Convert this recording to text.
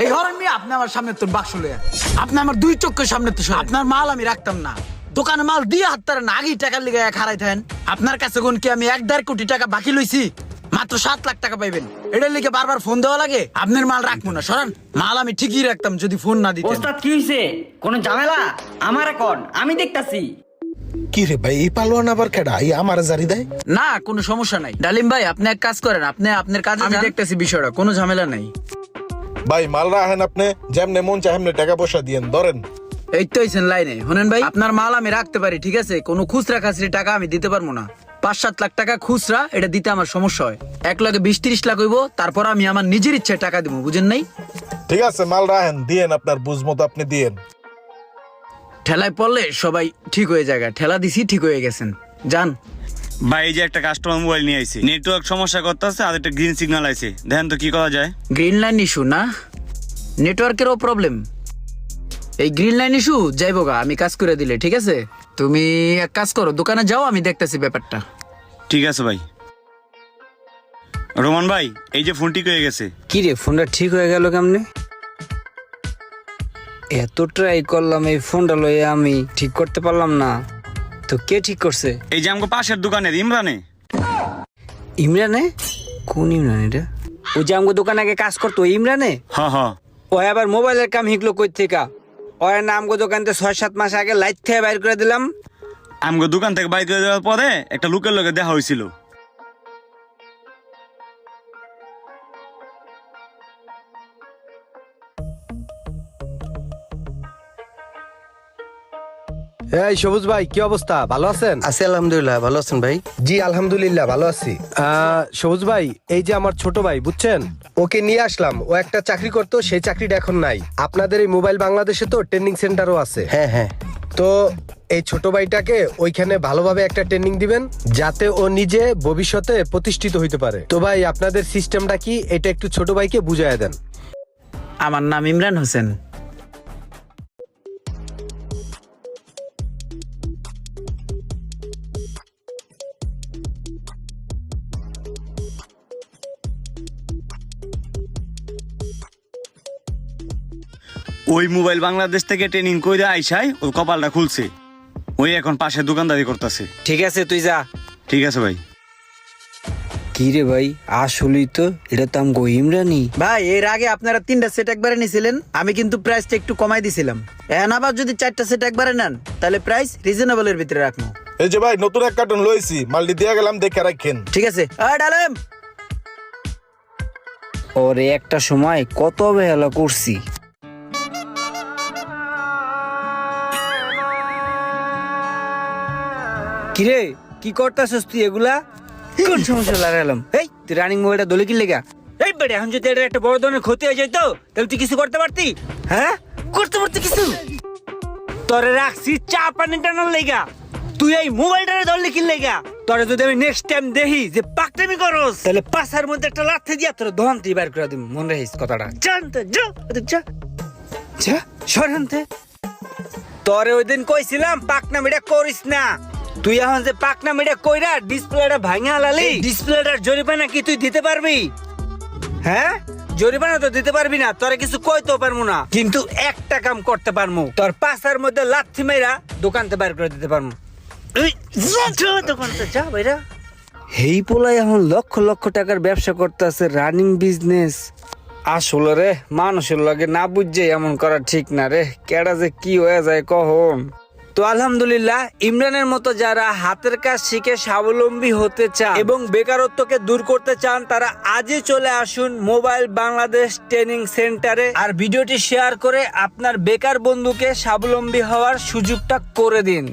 এই হরেন মিয়া, আপনি আমার সামনে তোর বাক্স লইয়া, আপনি আমার দুই চোখের সামনে তো সরেন। আপনার মাল আমি রাখতাম না, দোকানে মাল দিয়ে হাততারেন না, আগেই টাকার লিগে এক হারাই থাকেন। আপনার কাছে কোন কি আমি 1.5 কোটি টাকা বাকি লইছি? মাত্র 7 লাখ টাকা পাইবেন, এটার লিগে বারবার ফোন দেওয়া লাগে? আপনার মাল রাখবো না, সরান। মাল আমি ঠিকই রাখতাম যদি ফোন না দিতেন। ওস্তাদ কি হইছে? কোন ঝামেলা? আমার এখন আমি দেখতাছি। কি রে ভাই, এই পালোয়ান আবার কেডা? এই আমার জারি দেয়? না, কোনো সমস্যা নাই ডালিম ভাই, আপনি এক কাজ করেন, আপনি আপনার কাজ, আমি দেখতেছি বিষয়টা, কোনো ঝামেলা নাই। ভাই মাল রাখেন, আপনি যেমনে মন চায় এমনি টাকা পয়সা দিয়েন, ধরেন। এই তো হইছেন লাইনে। শুনেন ভাই, আপনার মাল আমি রাখতে পারি, ঠিক আছে, কোনো খুচরা খাসরি টাকা আমি দিতে পারবো না। 5-7 লাখ টাকা খুচরা, এটা দিতে আমার সমস্যা হয়। 1 লাখে 20-30 লাখ হইব, তারপর আমি আমার নিজের ইচ্ছায় টাকা দিব, বুঝেন নাই? ঠিক আছে, মাল রাখেন, দিয়েন, আপনার বুঝ মতো আপনি দিয়েন। ঠেলায় পড়লে সবাই ঠিক হয়ে যায়, ঠেলা দিছি, ঠিক হয়ে গেছেন, যান। ভাই এই যে একটা কাস্টমার মোবাইল নিয়ে আইছে, নেটওয়ার্ক সমস্যা করতেছে, আর একটা গ্রিন সিগন্যাল আইছে, দেখেন তো কি করা যায়। গ্রিন লাইন ইস্যু না, নেটওয়ার্কেরও প্রবলেম। এই গ্রিন লাইন ইস্যু যাইবো গা, আমি কাজ করে দিলে, ঠিক আছে? তুমি এক কাজ করো, দোকানে যাও, আমি দেখতেছি ব্যাপারটা। ঠিক আছে ভাই। রোমান ভাই, এই যে ফোন ঠিক হয়ে গেছে। কি রে, ফোনটা ঠিক হয়ে গেল কেমনে? এত ট্রাই করলাম এই ফোনটা লইয়া, আমি ঠিক করতে পারলাম না। তো কে ঠিক করছে? এই যে আমাকে পাশের দোকানের ইমরানে। ইমরানে? কোন ইমরান এটা? ও যে আমাকে দোকানে আগে কাজ করতো, ওই ইমরানে? হ্যাঁ হ্যাঁ। ও আবার মোবাইলের কাম শিখলো কই থেকে? ওর না আমগো দোকানতে 6-7 মাস আগে লাইট থেকে বাইর করে দিলাম। আমাকে দোকান থেকে বাইর করে দেওয়ার পরে একটা লোকের লগে দেখা হয়েছিল। এই সবুজ ভাই, কি অবস্থা? ভালো আছেন? আছি আলহামদুলিল্লাহ, ভালো আছেন ভাই? জি আলহামদুলিল্লাহ ভালো আছি। সবুজ ভাই, এই যে আমার ছোট ভাই, বুঝছেন, ওকে নিয়ে আসলাম। ও একটা চাকরি করতো, সেই চাকরিটা এখন নাই। আপনাদের এই মোবাইল বাংলাদেশে তো ট্রেনিং সেন্টারও আছে। হ্যাঁ হ্যাঁ। তো এই ছোট ভাইটাকে ওইখানে ভালোভাবে একটা ট্রেনিং দিবেন, যাতে ও নিজে ভবিষ্যতে প্রতিষ্ঠিত হইতে পারে। তো ভাই, আপনাদের সিস্টেমটা কি, এটা একটু ছোট ভাইকে বুঝাইয়া দেন। আমার নাম ইমরান হোসেন। ওই মোবাইল বাংলাদেশ থেকে ট্রেনিং করে আইসাই ওর কপালটা খুলছে, ওই এখন পাশে দোকানদারি করতেছে। ঠিক আছে, তুই যা। ঠিক আছে ভাই। কি রে ভাই, আসলেই তো এটা তো আমগো ইমরানি। ভাই, এর আগে আপনারা 3টা সেট একবারে নিছিলেন, আমি কিন্তু প্রাইসটা একটু কমাই দিছিলাম। এখন আবার যদি 4টা সেট একবারে নেন, তাহলে প্রাইস রিজনেবলের ভিতরে রাখবো। এই যে ভাই, নতুন এক কার্টন লইছি, মালটি দিয়ে গেলাম, দেখে রাখেন। ঠিক আছে। ডালেম, ওরে একটা সময় কত অবহেলা করছি। কিরে, কি করতাছস তুই এগুলা? কোন সমস্যা লাগালাম? এই তুই রানিং মোবাইলটা দলে কি লেগা? এই বেড়ে, এখন যদি এটা একটা বড় ধরনের ক্ষতি হয়ে যেত, তাহলে তুই কিছু করতে পারতি? হ্যাঁ, করতে পারতি কিছু? তোরে রাখছি চা পানি টানার লেগা, তুই এই মোবাইলটারে ধরলি কি লেগা? তোরে যদি আমি নেক্সট টাইম দেখি যে পাকটামি করস, তাহলে পাশার মধ্যে একটা লাথি দিয়া তোর দহনতে বের করে দিম, মনে রাখিস কথাটা। জানতে যা, যা যা, সরানতে। তোরে ওই দিন কইছিলাম পাকনামিটা করিস না, তুই এখন যে পাকনামিটা কইরা ডিসপ্লেটা ভাঙা লালি, ডিসপ্লেটার জরিমানা কি তুই দিতে পারবি? হ্যাঁ, জরিমানা তো দিতে পারবি না, তোরে কিছু কইতেও পারবো না, কিন্তু একটা কাম করতে পারবো, তোর পাশার মধ্যে লাথি মেরা দোকানতে বাইর করে দিতে পারবো। দোকানতে যা বাইরা। হেই পোলাই এখন লক্ষ লক্ষ টাকার ব্যবসা করতেছে, রানিং বিজনেস। আসলে রে, মানুষের লগে না বুঝছে এমন করা ঠিক না রে, কেডা যে কি হয়ে যায় কখন। তো আলহামদুলিল্লাহ, ইমরানের মতো যারা হাতের কাজ শিখে স্বাবলম্বী হতে চান এবং বেকারত্বকে দূর করতে চান, তারা আজই চলে আসুন মোবাইল বাংলাদেশ ট্রেনিং সেন্টারে, আর ভিডিওটি শেয়ার করে আপনার বেকার বন্ধুকে স্বাবলম্বী হওয়ার সুযোগটা করে দিন।